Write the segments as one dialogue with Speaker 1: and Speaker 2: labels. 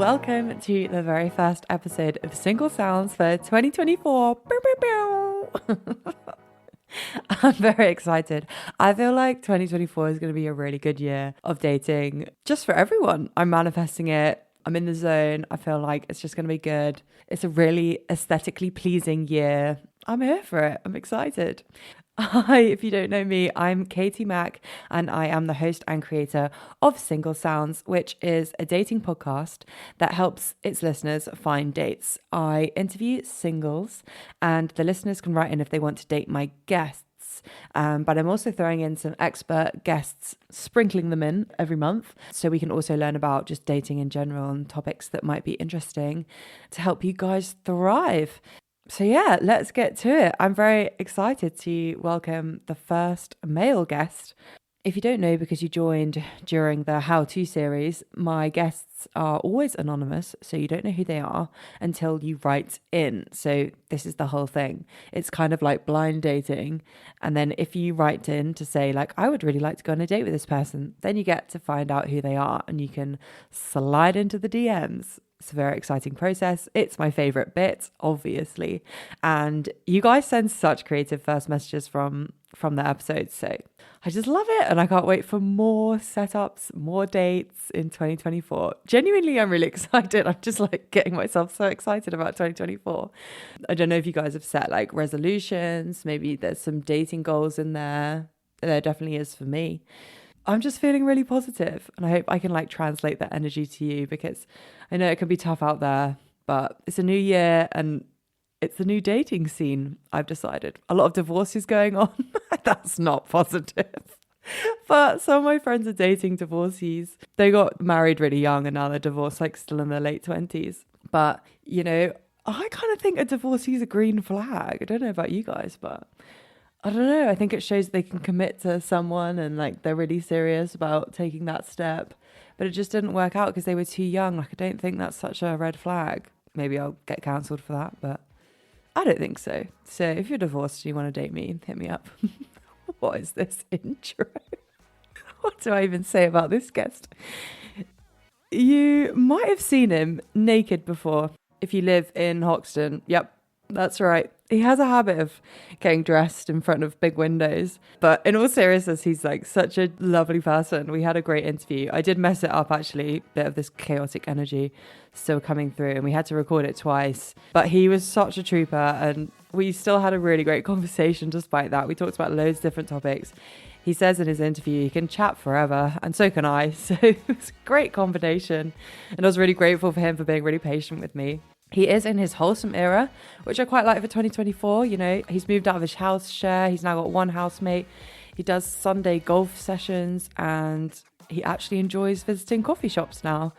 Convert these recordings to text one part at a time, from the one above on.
Speaker 1: Welcome to the very first episode of Single Sounds for 2024. I'm very excited. I feel like 2024 is going to be a really good year of dating just for everyone. I'm manifesting it. I'm in the zone. I feel like it's just going to be good. It's a really aesthetically pleasing year. I'm here for it. I'm excited. Hi, if you don't know me, I'm Katie Mack, and I am the host and creator of Single Sounds, which is a dating podcast that helps its listeners find dates. I interview singles, and the listeners can write in if they want to date my guests. But I'm also throwing in some expert guests, sprinkling them in every month, so we can also learn about just dating in general and topics that might be interesting to help you guys thrive. So yeah, let's get to it. I'm very excited to welcome the first male guest. If you don't know, because you joined during the how-to series, my guests are always anonymous, so you don't know who they are until you write in. So this is the whole thing. It's kind of like blind dating. And then if you write in to say, like, I would really like to go on a date with this person, then you get to find out who they are and you can slide into the DMs. It's a very exciting process. It's my favorite bit, obviously. And you guys send such creative first messages from the episodes. So I just love it. And I can't wait for more setups, more dates in 2024. Genuinely, I'm really excited. I'm just like getting myself so excited about 2024. I don't know if you guys have set like resolutions. Maybe there's some dating goals in there. There definitely is for me. I'm just feeling really positive, and I hope I can like translate that energy to you, because I know it can be tough out there, but it's a new year and it's a new dating scene. I've decided a lot of divorces going on. That's not positive. But some of my friends are dating divorcees. They got married really young and now they're divorced, like still in their late 20s. But, you know, I kind of think a divorcee is a green flag. I don't know about you guys, but I don't know. I think it shows they can commit to someone and like they're really serious about taking that step. But it just didn't work out because they were too young. Like, I don't think that's such a red flag. Maybe I'll get cancelled for that, but I don't think so. So if you're divorced and you want to date me, hit me up. What is this intro? What do I even say about this guest? You might have seen him naked before if you live in Hoxton. Yep, that's right. He has a habit of getting dressed in front of big windows. But in all seriousness, he's like such a lovely person. We had a great interview. I did mess it up, actually. A bit of this chaotic energy still coming through. And we had to record it twice. But he was such a trooper. And we still had a really great conversation despite that. We talked about loads of different topics. He says in his interview, he can chat forever. And so can I. So it's a great combination. And I was really grateful for him for being really patient with me. He is in his wholesome era, which I quite like for 2024. You know, he's moved out of his house share. He's now got one housemate. He does Sunday golf sessions and he actually enjoys visiting coffee shops now.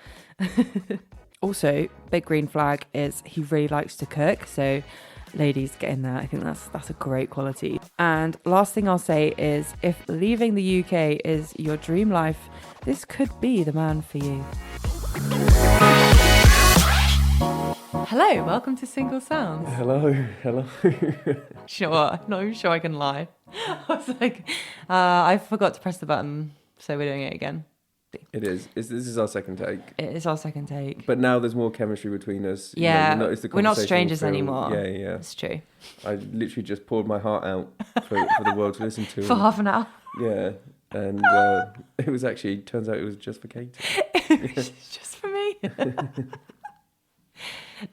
Speaker 1: Also, big green flag is he really likes to cook. So ladies, get in there. I think that's a great quality. And last thing I'll say is if leaving the UK is your dream life, this could be the man for you. Hello, welcome to Single Sounds.
Speaker 2: Hello.
Speaker 1: You know what? I'm not even sure I can lie. I was like, I forgot to press the button, so we're doing it again.
Speaker 2: It is. This is our second take.
Speaker 1: It is our second take.
Speaker 2: But now there's more chemistry between us.
Speaker 1: Yeah,
Speaker 2: you know,
Speaker 1: we're not strangers anymore.
Speaker 2: Yeah.
Speaker 1: It's true.
Speaker 2: I literally just poured my heart out for the world to listen to.
Speaker 1: For half an hour.
Speaker 2: Yeah. And it was actually, turns out it was just for Katie.
Speaker 1: It was just for me.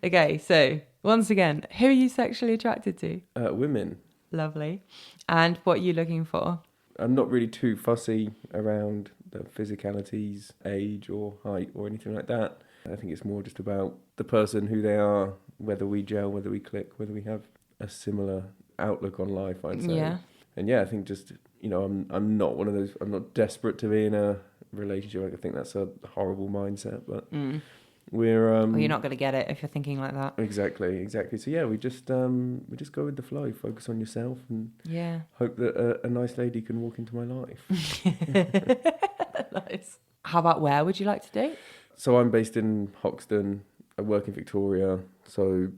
Speaker 1: Okay, so once again, who are you sexually attracted to?
Speaker 2: Women.
Speaker 1: Lovely. And what are you looking for?
Speaker 2: I'm not really too fussy around the physicalities, age or height or anything like that. I think it's more just about the person, who they are, whether we gel, whether we click, whether we have a similar outlook on life, I'd say.
Speaker 1: Yeah.
Speaker 2: And yeah, I think just, you know, I'm not one of those, I'm not desperate to be in a relationship. I think that's a horrible mindset, but we're...
Speaker 1: well, you're not going to get it if you're thinking like that.
Speaker 2: Exactly. So yeah, we just go with the flow, focus on yourself and hope that a nice lady can walk into my life.
Speaker 1: Nice. How about where would you like to date?
Speaker 2: So I'm based in Hoxton. I work in Victoria, so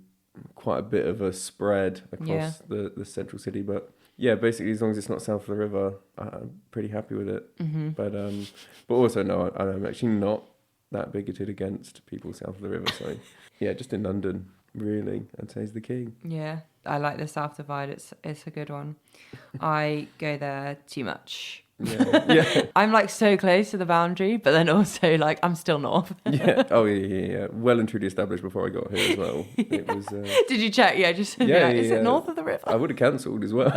Speaker 2: quite a bit of a spread across the central city, but yeah, basically as long as it's not south of the river, I'm pretty happy with it. But also no, I'm actually not that bigoted against people south of the river. So yeah, just in London, really, I'd say is the key.
Speaker 1: Yeah, I like the South Divide. It's a good one. I go there too much.
Speaker 2: Yeah.
Speaker 1: I'm like so close to the boundary, but then also like I'm still north.
Speaker 2: Yeah. Oh yeah. Well and truly established before I got here as well. It was.
Speaker 1: Did you check? Yeah, just to be
Speaker 2: Yeah,
Speaker 1: like,
Speaker 2: yeah,
Speaker 1: is
Speaker 2: yeah.
Speaker 1: it north of the river?
Speaker 2: I would have cancelled as well.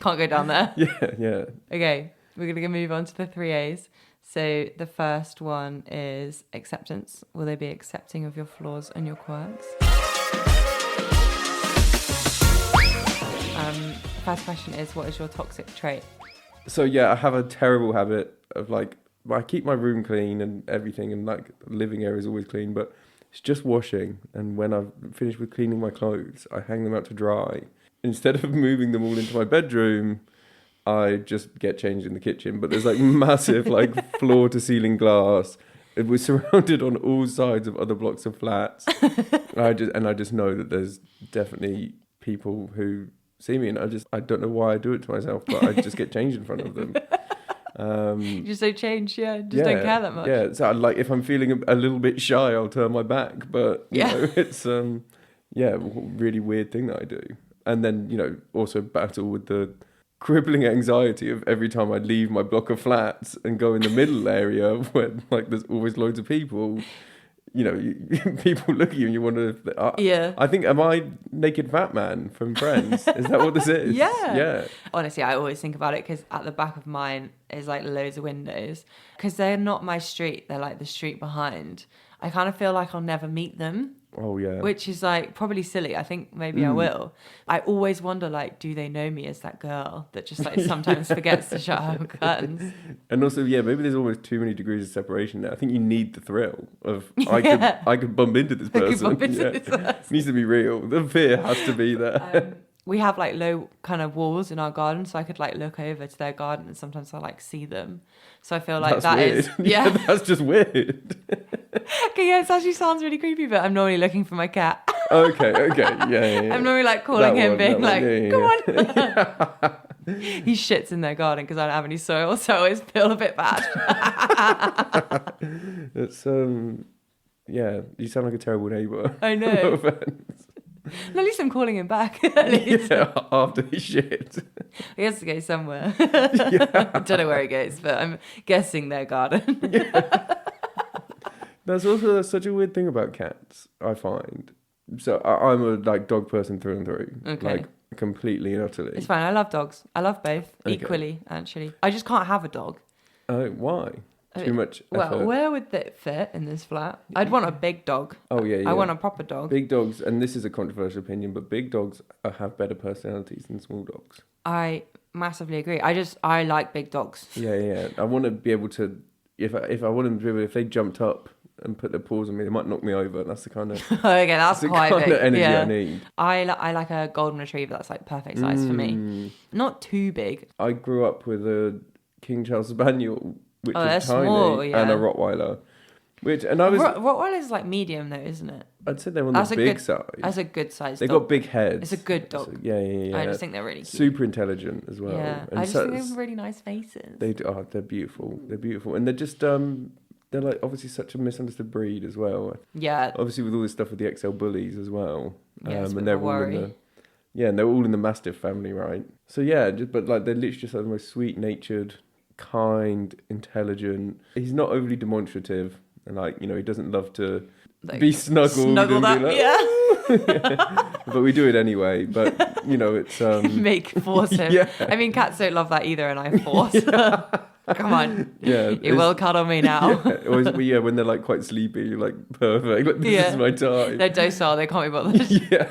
Speaker 1: Can't go down there.
Speaker 2: Yeah.
Speaker 1: Okay, we're gonna move on to the 3 A's. So the first one is acceptance. Will they be accepting of your flaws and your quirks? First question is, what is your toxic trait?
Speaker 2: So yeah, I have a terrible habit of like, I keep my room clean and everything, and like the living area is always clean, but it's just washing. And when I've finished with cleaning my clothes, I hang them out to dry. Instead of moving them all into my bedroom, I just get changed in the kitchen. But there's like massive like floor to ceiling glass. It was surrounded on all sides of other blocks of flats. I just know that there's definitely people who see me, and I don't know why I do it to myself, but I just get changed in front of them.
Speaker 1: You just don't change, don't care that much.
Speaker 2: Yeah, so like if I'm feeling a little bit shy, I'll turn my back. But you know, it's really weird thing that I do. And then also battle with the crippling anxiety of every time I leave my block of flats and go in the middle area where like there's always loads of people. People look at you and you wonder if I think, am I naked fat man from Friends? Is that what this is?
Speaker 1: Yeah. Honestly, I always think about it because at the back of mine is like loads of windows, because they're not my street, they're like the street behind. I kind of feel like I'll never meet them.
Speaker 2: Oh yeah.
Speaker 1: Which is like probably silly. I think maybe I will. I always wonder, like, do they know me as that girl that just like sometimes forgets to shut her curtains?
Speaker 2: And also, maybe there's almost too many degrees of separation there. I think you need the thrill of I could bump into this person. It needs to be real. The fear has to be there.
Speaker 1: We have like low kind of walls in our garden, so I could like look over to their garden and sometimes I like see them. So I feel like
Speaker 2: that's weird.
Speaker 1: Yeah,
Speaker 2: that's just weird.
Speaker 1: Okay, it actually sounds really creepy, but I'm normally looking for my cat.
Speaker 2: Okay, yeah.
Speaker 1: I'm normally like calling him, being like, come on.
Speaker 2: Yeah.
Speaker 1: He shits in their garden because I don't have any soil, so I always feel a bit bad.
Speaker 2: It's you sound like a terrible neighbour.
Speaker 1: I know.
Speaker 2: No offense.
Speaker 1: At least I'm calling him back.
Speaker 2: After he shit.
Speaker 1: He has to go somewhere. I don't know where he goes, but I'm guessing their garden.
Speaker 2: That's also such a weird thing about cats, I find. So I'm a like dog person through and through.
Speaker 1: Okay.
Speaker 2: Like completely and utterly.
Speaker 1: It's fine. I love dogs. I love both equally, actually. I just can't have a dog.
Speaker 2: Why? Too much effort.
Speaker 1: Well, where would that fit in this flat? I'd want a big dog.
Speaker 2: Oh, yeah.
Speaker 1: I want a proper dog.
Speaker 2: Big dogs, and this is a controversial opinion, but big dogs have better personalities than small dogs.
Speaker 1: I massively agree. I like big dogs.
Speaker 2: Yeah. I want to be able to, if I want them to be able, if they jumped up and put their paws on me, they might knock me over. That's the kind of
Speaker 1: okay, that's quite big.
Speaker 2: Energy I need.
Speaker 1: I like a golden retriever that's like perfect size for me. Not too big.
Speaker 2: I grew up with a King Charles Spaniel, which is tiny,
Speaker 1: small,
Speaker 2: and a Rottweiler.
Speaker 1: Rottweiler is like medium though, isn't it?
Speaker 2: I'd say they're on the big size.
Speaker 1: That's a good size.
Speaker 2: They got big heads.
Speaker 1: It's a good dog.
Speaker 2: So, yeah.
Speaker 1: I just think they're really cute.
Speaker 2: Super intelligent as well.
Speaker 1: Yeah,
Speaker 2: and
Speaker 1: I just think they have really nice faces.
Speaker 2: They're beautiful. They're beautiful, and they're just they're like obviously such a misunderstood breed as well.
Speaker 1: Yeah.
Speaker 2: Obviously with all this stuff with the XL bullies as well.
Speaker 1: Yeah,
Speaker 2: and they're all in and they're all in the Mastiff family, right? So but like they're literally just like the most sweet-natured, kind, intelligent. He's not overly demonstrative, and he doesn't love to be snuggled and be like, but we do it anyway. But it's
Speaker 1: force him. Yeah. I mean, cats don't love that either, and I force. Come on.
Speaker 2: Yeah.
Speaker 1: You will cuddle me now.
Speaker 2: When they're like quite sleepy, you're like perfect. Like, this is my time.
Speaker 1: They're docile. They can't be bothered.
Speaker 2: Yeah.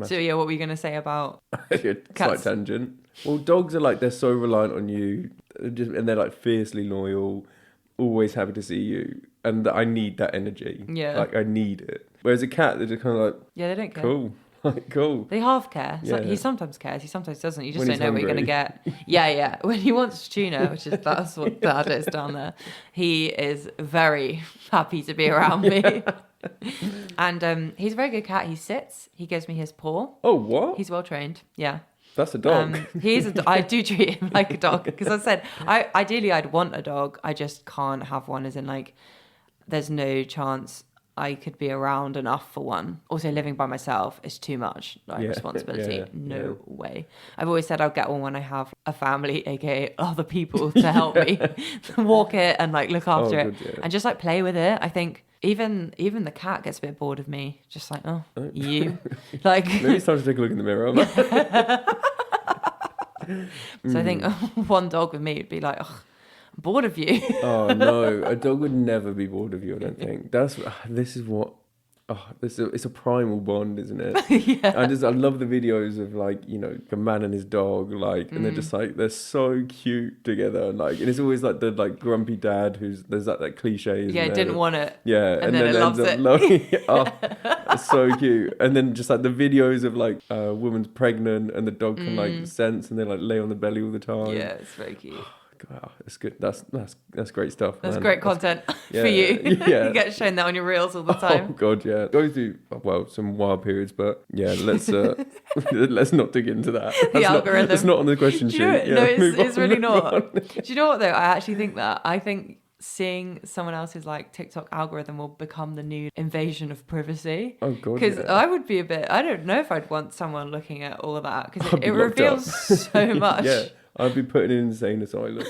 Speaker 1: So what were you gonna say about
Speaker 2: cats? Slight tangent. Well, dogs are like, they're so reliant on you, and they're like fiercely loyal, always happy to see you, and I need that energy.
Speaker 1: Yeah.
Speaker 2: Like I need it. Whereas a cat, they're just kind of like,
Speaker 1: they don't care.
Speaker 2: Cool. Like, cool.
Speaker 1: They half care.
Speaker 2: Yeah.
Speaker 1: He sometimes cares. He sometimes doesn't. You just
Speaker 2: when
Speaker 1: don't know
Speaker 2: hungry.
Speaker 1: what you're gonna get. Yeah. When he wants tuna, that's what that is down there. He is very happy to be around me. And he's a very good cat. He sits. He gives me his paw.
Speaker 2: Oh, what?
Speaker 1: He's well trained. Yeah.
Speaker 2: That's a dog.
Speaker 1: I do treat him like a dog because I said ideally I'd want a dog. I just can't have one, as in like there's no chance I could be around enough for one. Also, living by myself is too much responsibility.
Speaker 2: Yeah.
Speaker 1: No way. I've always said I'll get one when I have a family, aka other people, to help me walk it and like look after it and just like play with it. I think even the cat gets a bit bored of me. Just like, you. Like
Speaker 2: maybe it's time to take a look in the mirror. So
Speaker 1: I think one dog with me would be like, I'm bored of you.
Speaker 2: Oh no, a dog would never be bored of you, I don't think. It's a primal bond, isn't it?
Speaker 1: Yeah.
Speaker 2: I love the videos of like, a man and his dog, like, and they're just like, they're so cute together, like, and it's always like the like grumpy dad there's that cliche.
Speaker 1: Yeah, didn't want it.
Speaker 2: Yeah,
Speaker 1: and then it loves it.
Speaker 2: It's so cute. And then just like the videos of like a woman's pregnant and the dog can like sense and they like lay on the belly all the time.
Speaker 1: Yeah, it's very cute.
Speaker 2: Wow, that's good. That's great stuff.
Speaker 1: That's
Speaker 2: man.
Speaker 1: great content for you.
Speaker 2: Yeah.
Speaker 1: You get shown that on your reels all the time.
Speaker 2: Oh god, yeah. Go through some wild periods, but yeah, let's let's not dig into that.
Speaker 1: The algorithm.
Speaker 2: It's not on the question sheet.
Speaker 1: No, it's really not.
Speaker 2: On.
Speaker 1: Do you know what though? I actually think that. I think seeing someone else's like TikTok algorithm will become the new invasion of privacy.
Speaker 2: Oh god,
Speaker 1: because I would be I don't know if I'd want someone looking at all of that because it reveals so much.
Speaker 2: Yeah. I'd be put in an insane asylum.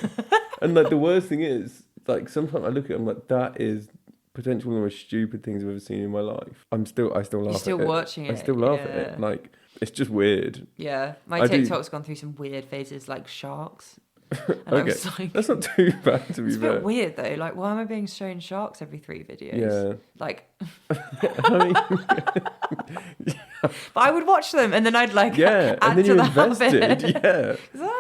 Speaker 2: And like the worst thing is, like sometimes I look at it, I'm like, that is potentially one of the most stupid things I've ever seen in my life. I still laugh at it.
Speaker 1: You're still watching it.
Speaker 2: I still laugh at it. Like, it's just weird.
Speaker 1: Yeah. My TikTok's gone through some weird phases, like sharks. And I was like,
Speaker 2: that's not too bad to be fair.
Speaker 1: It's a bit weird though. Like, why am I being shown sharks every 3 videos?
Speaker 2: Yeah.
Speaker 1: Like,
Speaker 2: I mean,
Speaker 1: but I would watch them and then I'd like
Speaker 2: add and then
Speaker 1: to
Speaker 2: you're
Speaker 1: the
Speaker 2: invested.
Speaker 1: habit.
Speaker 2: Yeah.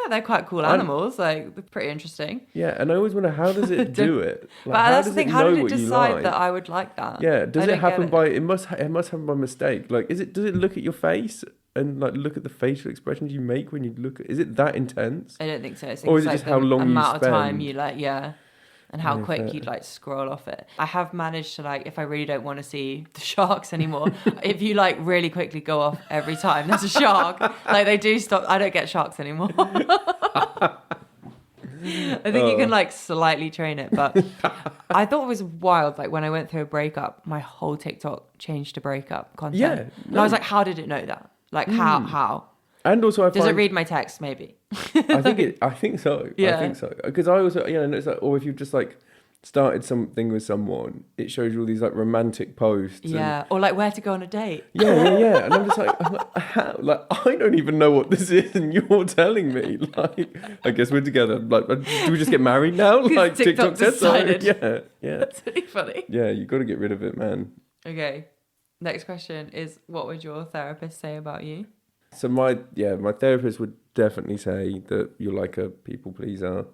Speaker 1: They're quite cool animals. Like, they're pretty interesting.
Speaker 2: Yeah, and I always wonder, how does it do it?
Speaker 1: Like, but that's the thing. How did it decide that I would like that?
Speaker 2: Yeah. Does it happen by? It must happen by mistake. Like, does it look at your face? And like look at the facial expressions you make when you look at, is it that intense?
Speaker 1: I don't think so.
Speaker 2: Or is it just how long you spend?
Speaker 1: Amount of time you like, and how quick you'd like scroll off it. I have managed to like, if I really don't want to see the sharks anymore, if you like really quickly go off every time there's a shark, like they do stop. I don't get sharks anymore. I think you can like slightly train it, but I thought it was wild. Like when I went through a breakup, my whole TikTok changed to breakup content.
Speaker 2: Yeah,
Speaker 1: and I was like, how did it know that? Like how?
Speaker 2: And also,
Speaker 1: does it read my text? Maybe.
Speaker 2: I think so.
Speaker 1: Yeah.
Speaker 2: I think so. Because I also, it's like, or if you've just like started something with someone, it shows you all these like romantic posts.
Speaker 1: Yeah. Or like where to go on a date.
Speaker 2: Yeah. And I'm like, how? Like, I don't even know what this is, and you're telling me. Like, I guess we're together. Like, do we just get married now? Like TikTok said so. Yeah.
Speaker 1: That's really funny.
Speaker 2: Yeah, you got to get rid of it, man.
Speaker 1: Okay. Next question is, what would your therapist say about you?
Speaker 2: So my therapist would definitely say that you're like a people pleaser.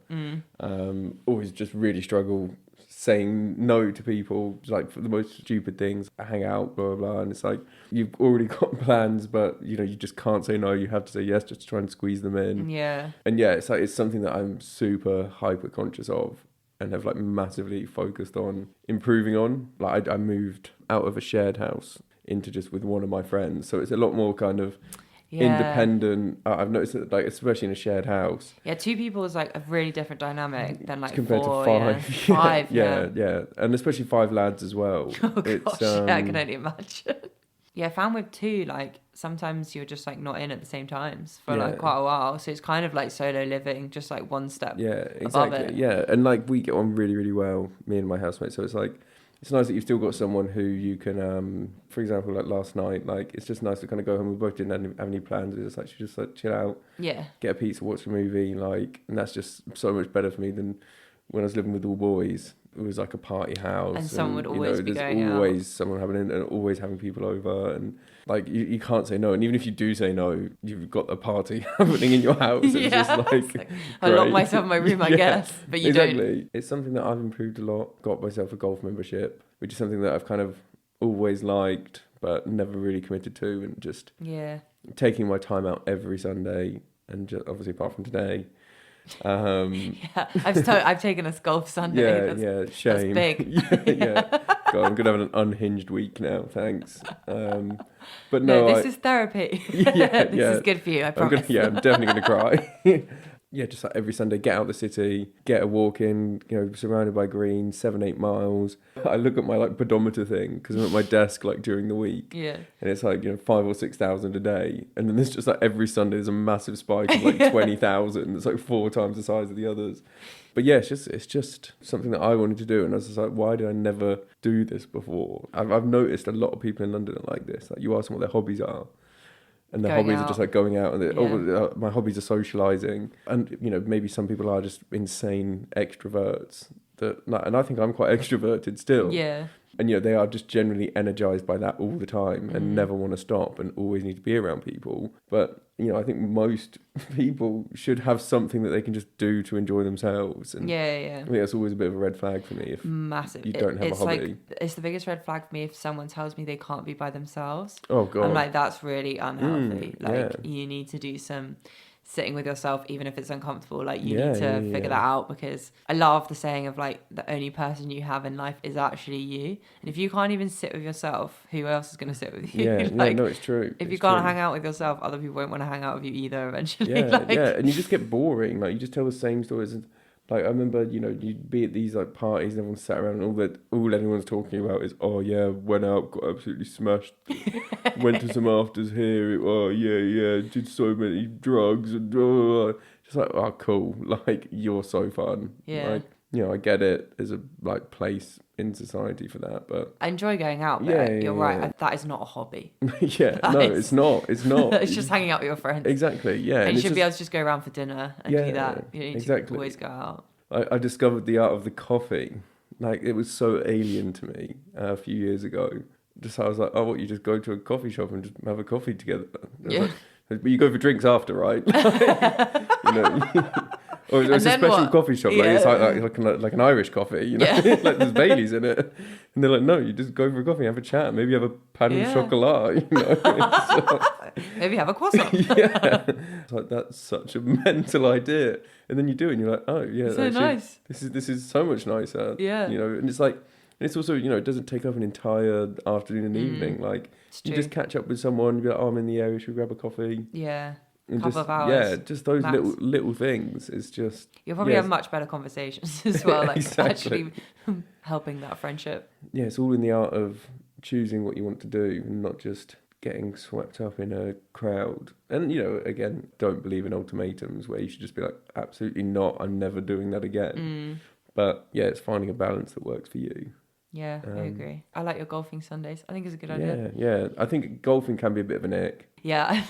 Speaker 2: Always just really struggle saying no to people, like for the most stupid things. I hang out, blah, blah, blah. And it's like, you've already got plans, but you just can't say no. You have to say yes just to try and squeeze them in.
Speaker 1: Yeah.
Speaker 2: And yeah, it's like, it's something that I'm super hyper conscious of and have like massively focused on improving on. Like I moved out of a shared house into just with one of my friends. So it's a lot more kind of independent. I've noticed that, like, especially in a shared house.
Speaker 1: Yeah, 2 people is like a really different dynamic than like
Speaker 2: compared
Speaker 1: 4,
Speaker 2: to 5.
Speaker 1: Yeah. 5,
Speaker 2: yeah. And especially 5 lads as well.
Speaker 1: Oh gosh, I can only imagine. Yeah, I found with 2, like sometimes you're just like not in at the same times for like quite a while. So it's kind of like solo living, just like one step above it.
Speaker 2: Yeah, and like we get on really, really well, me and my housemate. So it's like, it's nice that you've still got someone who you can, for example, like last night, like it's just nice to kind of go home. We both didn't have any plans. We just like chill out, get a pizza, watch a movie, like, and that's just so much better for me than when I was living with all boys. It was like a party house,
Speaker 1: and someone would always be going out.
Speaker 2: There's always someone happening, and always having people over, and like you can't say no. And even if you do say no, you've got a party happening in your house. It's just like
Speaker 1: I lock myself in my room, I guess, but you don't.
Speaker 2: It's something that I've improved a lot. Got myself a golf membership, which is something that I've kind of always liked, but never really committed to, and just taking my time out every Sunday, and just obviously apart from today.
Speaker 1: I've taken us golf Sunday.
Speaker 2: Shame.
Speaker 1: That's big.
Speaker 2: God, I'm gonna have an unhinged week now. Thanks. But
Speaker 1: No,
Speaker 2: no,
Speaker 1: this is therapy.
Speaker 2: Yeah,
Speaker 1: This is good for you, I promise.
Speaker 2: I'm definitely gonna cry. Yeah, just like every Sunday, get out the city, get a walk in, surrounded by green, 7-8 miles. I look at my like pedometer thing because I'm at my desk like during the week,
Speaker 1: Yeah.
Speaker 2: and it's like 5,000 or 6,000 a day, and then there's just like every Sunday there's a massive spike of like 20,000. It's like 4 times the size of the others. But yeah, it's just something that I wanted to do, and I was just like, why did I never do this before? I've noticed a lot of people in London are like this. Like, you ask them what their hobbies are, and their
Speaker 1: Going
Speaker 2: hobbies
Speaker 1: out.
Speaker 2: are just like going out, and
Speaker 1: Yeah.
Speaker 2: my hobbies are socialising. And maybe some people are just insane extroverts. And I think I'm quite extroverted still.
Speaker 1: Yeah.
Speaker 2: And they are just generally energized by that all the time and never want to stop and always need to be around people. But I think most people should have something that they can just do to enjoy themselves. And
Speaker 1: Yeah.
Speaker 2: I think that's always a bit of a red flag for me if
Speaker 1: Massive.
Speaker 2: you don't have a
Speaker 1: It's
Speaker 2: hobby.
Speaker 1: like, it's the biggest red flag for me if someone tells me they can't be by themselves.
Speaker 2: Oh God.
Speaker 1: I'm like, that's really unhealthy.
Speaker 2: Yeah.
Speaker 1: You need to do some sitting with yourself, even if it's uncomfortable. Like, you
Speaker 2: Yeah,
Speaker 1: need to
Speaker 2: yeah,
Speaker 1: figure that out, because I love the saying of like, the only person you have in life is actually you. And if you can't even sit with yourself, who else is going to sit with you?
Speaker 2: Yeah,
Speaker 1: Like,
Speaker 2: no, it's true.
Speaker 1: if you
Speaker 2: It's
Speaker 1: can't
Speaker 2: true.
Speaker 1: hang out with yourself, other people won't want to hang out with you either eventually.
Speaker 2: Yeah, yeah, and you just get boring. Like, you just tell the same stories. And like, I remember, you'd be at these like parties and everyone sat around, and all anyone's talking about is, oh yeah, went out, got absolutely smashed, went to some afters here. Oh yeah, did so many drugs and just like, oh cool, like you're so fun.
Speaker 1: Yeah.
Speaker 2: Like, I get it. There's a like place in society for that, but
Speaker 1: I enjoy going out, but
Speaker 2: Yeah,
Speaker 1: you're
Speaker 2: yeah,
Speaker 1: right.
Speaker 2: yeah.
Speaker 1: That is not a hobby.
Speaker 2: yeah,
Speaker 1: That
Speaker 2: no,
Speaker 1: is-
Speaker 2: it's not. It's not.
Speaker 1: It's just hanging out with your friends.
Speaker 2: Exactly. Yeah,
Speaker 1: And you
Speaker 2: it's
Speaker 1: should
Speaker 2: just-
Speaker 1: be able to just go around for dinner and
Speaker 2: Yeah,
Speaker 1: do that. You don't need
Speaker 2: exactly.
Speaker 1: to always go out.
Speaker 2: I discovered the art of the coffee. Like, it was so alien to me a few years ago. Just I was like, oh, what, you just go to a coffee shop and just have a coffee together? I was
Speaker 1: Yeah.
Speaker 2: like, but you go for drinks after, right? Or it's a
Speaker 1: then
Speaker 2: special
Speaker 1: what?
Speaker 2: coffee shop. Like,
Speaker 1: Yeah.
Speaker 2: it's like an Irish coffee,
Speaker 1: Yeah.
Speaker 2: like there's Baileys in it. And they're like, no, you just go for a coffee, have a chat, maybe have a pan
Speaker 1: Yeah.
Speaker 2: of chocolat,
Speaker 1: Maybe have a croissant.
Speaker 2: Yeah. It's like, that's such a mental idea. And then you do it and you're like, oh yeah,
Speaker 1: So
Speaker 2: actually,
Speaker 1: nice.
Speaker 2: This is so much nicer.
Speaker 1: Yeah.
Speaker 2: And it's like, and it's also, it doesn't take up an entire afternoon and evening. Like,
Speaker 1: It's
Speaker 2: you
Speaker 1: true.
Speaker 2: just catch up with someone, you be like, oh, I'm in the area, should we grab a coffee?
Speaker 1: Yeah.
Speaker 2: And
Speaker 1: Couple
Speaker 2: just,
Speaker 1: of hours,
Speaker 2: yeah, just those
Speaker 1: max.
Speaker 2: little things. It's just,
Speaker 1: You'll probably
Speaker 2: yeah,
Speaker 1: have much better conversations as well, like
Speaker 2: Exactly.
Speaker 1: actually helping that friendship.
Speaker 2: yeah, it's all in the art of choosing what you want to do and not just getting swept up in a crowd. And, again, don't believe in ultimatums where you should just be like, absolutely not, I'm never doing that again. But yeah, it's finding a balance that works for you.
Speaker 1: Yeah, I agree. I like your golfing Sundays. I think it's a good idea.
Speaker 2: Yeah. I think golfing can be a bit of an ick.
Speaker 1: Yeah.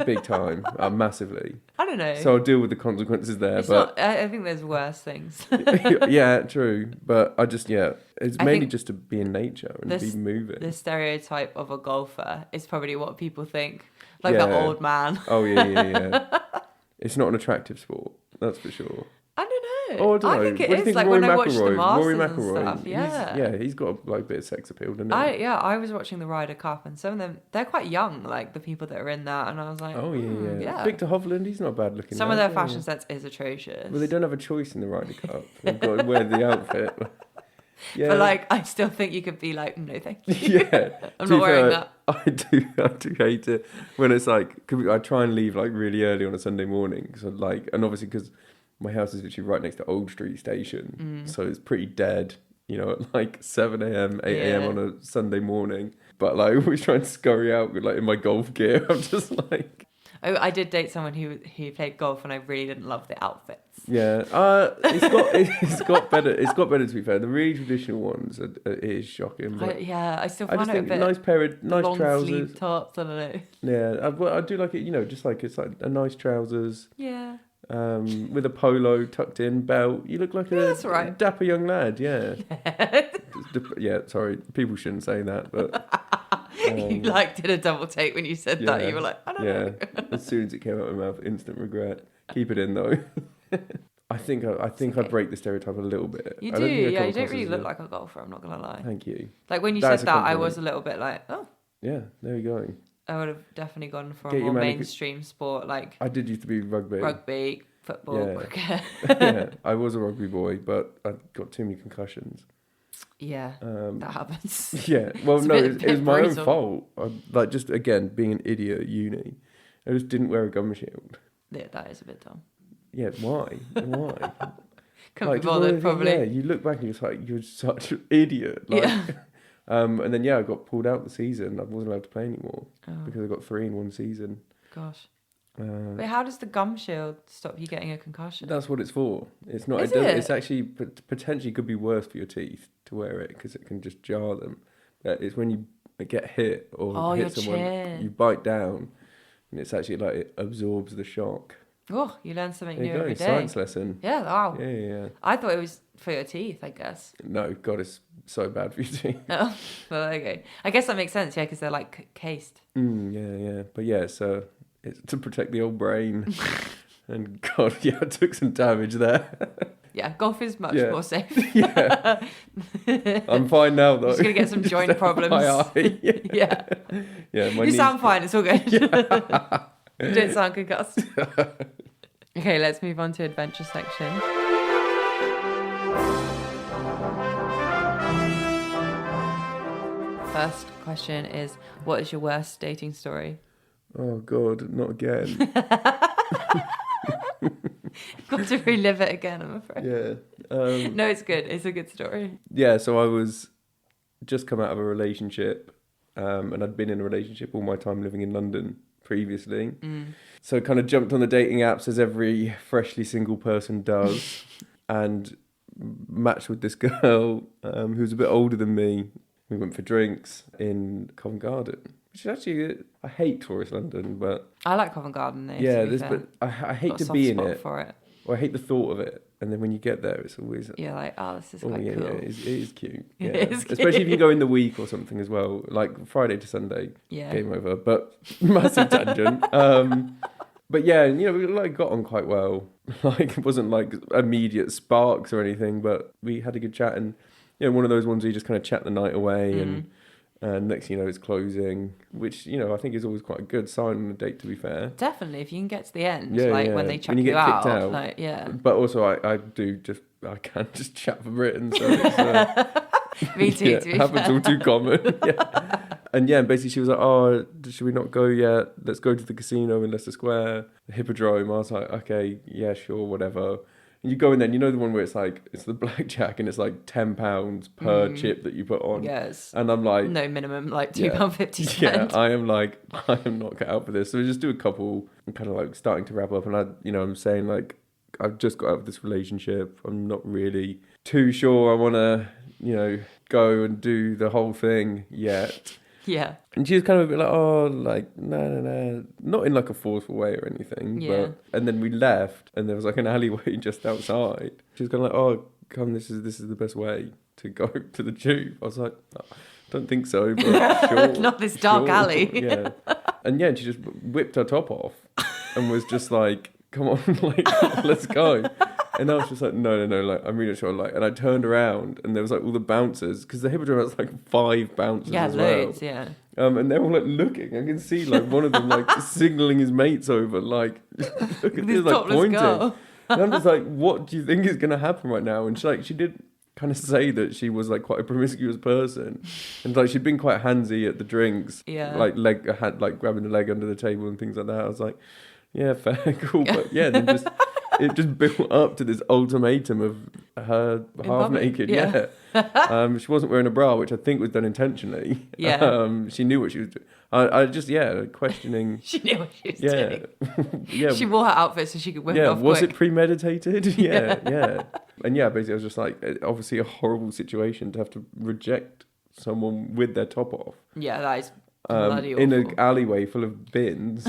Speaker 2: Big time. Massively.
Speaker 1: I don't know.
Speaker 2: So I'll deal with the consequences there.
Speaker 1: It's
Speaker 2: But
Speaker 1: not, I think there's worse things.
Speaker 2: yeah, true. But it's
Speaker 1: I
Speaker 2: mainly
Speaker 1: think
Speaker 2: just to be in nature and
Speaker 1: this-
Speaker 2: be moving.
Speaker 1: The stereotype of a golfer is probably what people think. Like
Speaker 2: Yeah.
Speaker 1: the old man.
Speaker 2: Oh, yeah. It's not an attractive sport, that's for sure.
Speaker 1: I don't know.
Speaker 2: Oh, I don't know.
Speaker 1: think it
Speaker 2: What do you
Speaker 1: is.
Speaker 2: think
Speaker 1: Like
Speaker 2: Rory
Speaker 1: when I watch the
Speaker 2: McIlroy?
Speaker 1: Masters
Speaker 2: Rory
Speaker 1: and
Speaker 2: McIlroy,
Speaker 1: stuff. Yeah.
Speaker 2: he's got a bit of sex appeal, doesn't he?
Speaker 1: I was watching the Ryder Cup, and some of them, they're quite young, like the people that are in that, and I was like,
Speaker 2: Oh, yeah.
Speaker 1: yeah.
Speaker 2: Victor Hovland, he's not bad looking.
Speaker 1: Some of
Speaker 2: lad,
Speaker 1: their fashion sense is atrocious.
Speaker 2: Well, they don't have a choice in the Ryder Cup. They've got to wear the outfit. Yeah.
Speaker 1: But like, I still think you could be like, no, thank you.
Speaker 2: Yeah.
Speaker 1: I'm
Speaker 2: To be
Speaker 1: not wearing
Speaker 2: fair,
Speaker 1: that.
Speaker 2: I do hate it when it's like, 'cause I try and leave like really early on a Sunday morning. So like, and obviously because my house is literally right next to Old Street Station. So it's pretty dead, at like 7 a.m., 8 a.m.
Speaker 1: Yeah.
Speaker 2: on a Sunday morning. But like, I always try and scurry out with like in my golf gear. I'm just like,
Speaker 1: I did date someone who played golf, and I really didn't love the outfits.
Speaker 2: yeah, it's got better. It's got better, to be fair. The really traditional ones it is shocking. But
Speaker 1: I still
Speaker 2: I
Speaker 1: find
Speaker 2: just
Speaker 1: it a
Speaker 2: think
Speaker 1: bit
Speaker 2: nice pair of nice
Speaker 1: long
Speaker 2: trousers.
Speaker 1: sleeve tops. I don't know.
Speaker 2: Yeah, I do like it. Just like it's like a nice trousers.
Speaker 1: Yeah.
Speaker 2: With a polo tucked in belt. You look like
Speaker 1: that's all right.
Speaker 2: dapper young lad. Yeah. Yeah. Sorry, people shouldn't say that, but
Speaker 1: You did a double take when you said that. You were like, I don't know.
Speaker 2: As soon as it came out of my mouth, instant regret. Keep it in though. I think I break the stereotype a little bit.
Speaker 1: You
Speaker 2: I
Speaker 1: do,
Speaker 2: don't think I
Speaker 1: yeah.
Speaker 2: come
Speaker 1: You don't
Speaker 2: across
Speaker 1: really
Speaker 2: as
Speaker 1: look like a golfer. I'm not gonna lie.
Speaker 2: Thank you.
Speaker 1: Like when you
Speaker 2: That's
Speaker 1: said
Speaker 2: a
Speaker 1: that, I
Speaker 2: compliment.
Speaker 1: was a little bit like, oh.
Speaker 2: Yeah, there you go.
Speaker 1: I would have definitely gone for
Speaker 2: Get
Speaker 1: a
Speaker 2: your
Speaker 1: more
Speaker 2: manic-
Speaker 1: mainstream sport like
Speaker 2: I did used to be
Speaker 1: rugby, football,
Speaker 2: Yeah.
Speaker 1: cricket.
Speaker 2: Yeah, I was a rugby boy, but I got too many concussions.
Speaker 1: Yeah, that happens.
Speaker 2: Yeah, well,
Speaker 1: It's a
Speaker 2: no,
Speaker 1: bit
Speaker 2: it was my own
Speaker 1: brutal.
Speaker 2: fault. Like, just again, being an idiot at uni, I just didn't wear a gum shield.
Speaker 1: Yeah, that is a bit dumb.
Speaker 2: Yeah, why? Why?
Speaker 1: Couldn't
Speaker 2: Like,
Speaker 1: be
Speaker 2: just one of
Speaker 1: bothered,
Speaker 2: those things,
Speaker 1: probably.
Speaker 2: yeah, you look back and you're like, you're such an idiot. Like,
Speaker 1: Yeah.
Speaker 2: and then, yeah, I got pulled out the season. I wasn't allowed to play anymore
Speaker 1: Oh,
Speaker 2: because I got 3 in one season.
Speaker 1: gosh.
Speaker 2: Uh,
Speaker 1: Wait, how does the gum shield stop you getting a concussion?
Speaker 2: That's what it's for. It's not.
Speaker 1: Is
Speaker 2: Doesn't,
Speaker 1: it?
Speaker 2: it's actually potentially could be worse for your teeth to wear it because it can just jar them. But it's when you get hit or
Speaker 1: Your
Speaker 2: hit someone,
Speaker 1: chin.
Speaker 2: you bite down, and it's actually like it absorbs the shock.
Speaker 1: Oh, you learn something
Speaker 2: There you
Speaker 1: new
Speaker 2: go,
Speaker 1: every day.
Speaker 2: science lesson.
Speaker 1: Yeah, wow.
Speaker 2: Yeah.
Speaker 1: I thought it was for your teeth, I guess.
Speaker 2: No, God, it's so bad for your teeth.
Speaker 1: Oh, well, okay. I guess that makes sense, yeah, because they're like cased.
Speaker 2: Yeah. But yeah, so it's to protect the old brain. And God, yeah, I took some damage there.
Speaker 1: Yeah, golf is much
Speaker 2: Yeah.
Speaker 1: more safe.
Speaker 2: Yeah. I'm fine now, though.
Speaker 1: Just going to get some joint problems.
Speaker 2: FYI.
Speaker 1: Yeah.
Speaker 2: Yeah, my
Speaker 1: You
Speaker 2: knees-
Speaker 1: sound fine, it's all good. You don't sound concussed. Okay, let's move on to adventure section. First question is, what is your worst dating story?
Speaker 2: Oh God, not again.
Speaker 1: Got to relive it again, I'm afraid.
Speaker 2: Yeah.
Speaker 1: No, it's good. It's a good story.
Speaker 2: Yeah, so I was just come out of a relationship, and I'd been in a relationship all my time living in London previously. So kind of jumped on the dating apps as every freshly single person does, and matched with this girl who was a bit older than me. We went for drinks in Covent Garden, which is actually, I hate tourist London, but
Speaker 1: I like Covent Garden though.
Speaker 2: yeah,
Speaker 1: to be fair.
Speaker 2: but I hate
Speaker 1: Got a
Speaker 2: to
Speaker 1: soft
Speaker 2: be in
Speaker 1: spot
Speaker 2: it.
Speaker 1: for it.
Speaker 2: Or I hate the thought of it, and then when you get there, it's always
Speaker 1: You're like, oh, this is
Speaker 2: oh
Speaker 1: quite
Speaker 2: yeah,
Speaker 1: cool.
Speaker 2: yeah, it is cute. Yeah,
Speaker 1: It is
Speaker 2: especially if you
Speaker 1: cute.
Speaker 2: go in the week or something as well, like Friday to Sunday.
Speaker 1: Yeah.
Speaker 2: Game over, but massive tangent. But yeah, you know, we like got on quite well. Like it wasn't like immediate sparks or anything, but we had a good chat, and you know, one of those ones where you just kind of chat the night away, and next thing you know, it's closing, which you know I think is always quite a good sign on a date. To be fair,
Speaker 1: Definitely, if you can get to the end,
Speaker 2: Yeah,
Speaker 1: like
Speaker 2: yeah.
Speaker 1: when they chuck
Speaker 2: When you
Speaker 1: you
Speaker 2: get kicked
Speaker 1: out,
Speaker 2: out.
Speaker 1: like yeah.
Speaker 2: but also I can just chat for Britain, so it's,
Speaker 1: Me too.
Speaker 2: yeah,
Speaker 1: to be
Speaker 2: it happens
Speaker 1: fair.
Speaker 2: all too common. Yeah. And yeah, basically she was like, oh, should we not go yet? Let's go to the casino in Leicester Square, the Hippodrome. I was like, okay, yeah, sure, whatever. And you go in there, and you know the one where it's like, it's the blackjack, and it's like £10 per chip that you put on.
Speaker 1: Yes.
Speaker 2: And I'm like,
Speaker 1: No minimum, like
Speaker 2: Yeah.
Speaker 1: £2.50
Speaker 2: yeah,
Speaker 1: spend.
Speaker 2: I am like, I am not cut out for this. So we just do a couple, and kind of like starting to wrap up, and I'm saying like, I've just got out of this relationship. I'm not really too sure I want to, go and do the whole thing yet.
Speaker 1: Yeah.
Speaker 2: And she was kind of a bit like, oh, like, no, not in like a forceful way or anything.
Speaker 1: Yeah.
Speaker 2: And then we left, and there was like an alleyway just outside. She was kind of like, oh, come, this is the best way to go to the tube. I was like, oh, don't think so, but sure.
Speaker 1: Not this dark
Speaker 2: sure.
Speaker 1: alley.
Speaker 2: Yeah. And yeah, she just whipped her top off and was just like, come on, like, let's go. And I was just like, no, like, I'm really sure, like, and I turned around, and there was like all the bouncers, because the Hippodrome has like 5 bouncers
Speaker 1: Yeah,
Speaker 2: as well.
Speaker 1: loads, yeah.
Speaker 2: And they're all like looking. I can see like one of them like signaling his mates over, like, look at
Speaker 1: This
Speaker 2: this, like
Speaker 1: topless
Speaker 2: pointing.
Speaker 1: girl.
Speaker 2: And I'm just like, what do you think is going to happen right now? And she did kind of say that she was like quite a promiscuous person, and like she'd been quite handsy at the drinks,
Speaker 1: Yeah.
Speaker 2: like grabbing the leg under the table and things like that. I was like, yeah, fair, cool, but yeah, then just. It just built up to this ultimatum of her half
Speaker 1: public,
Speaker 2: naked.
Speaker 1: yeah.
Speaker 2: Yeah. She wasn't wearing a bra, which I think was done intentionally.
Speaker 1: Yeah.
Speaker 2: She knew what she was doing. I just, questioning.
Speaker 1: She knew what she was
Speaker 2: Yeah.
Speaker 1: doing.
Speaker 2: Yeah.
Speaker 1: She wore her outfit so she could whip it
Speaker 2: Yeah.
Speaker 1: off
Speaker 2: Was
Speaker 1: quick.
Speaker 2: it premeditated? Yeah. And yeah, basically, I was just like, obviously a horrible situation to have to reject someone with their top off.
Speaker 1: Yeah, that is bloody awful.
Speaker 2: in an alleyway full of bins.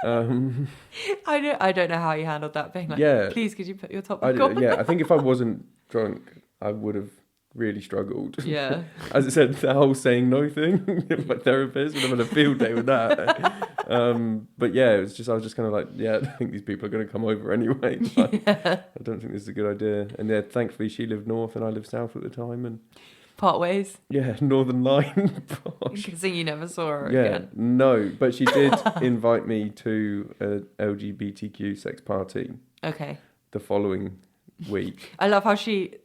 Speaker 1: I don't know how you handled that being like,
Speaker 2: Yeah.
Speaker 1: please could you put your top back on?
Speaker 2: Yeah, I think if I wasn't drunk, I would have really struggled.
Speaker 1: Yeah.
Speaker 2: As I said, the whole saying no thing, my therapist would have had a field day with that. But yeah, I was just kind of like, yeah, I think these people are going to come over anyway. Like, I don't think this is a good idea. And yeah, thankfully she lived north and I lived south at the time. And
Speaker 1: Part ways.
Speaker 2: yeah, Northern Line. Gosh.
Speaker 1: Because you never saw her
Speaker 2: Yeah,
Speaker 1: again.
Speaker 2: no, but she did invite me to an LGBTQ sex party
Speaker 1: Okay.
Speaker 2: the following week.
Speaker 1: I love how she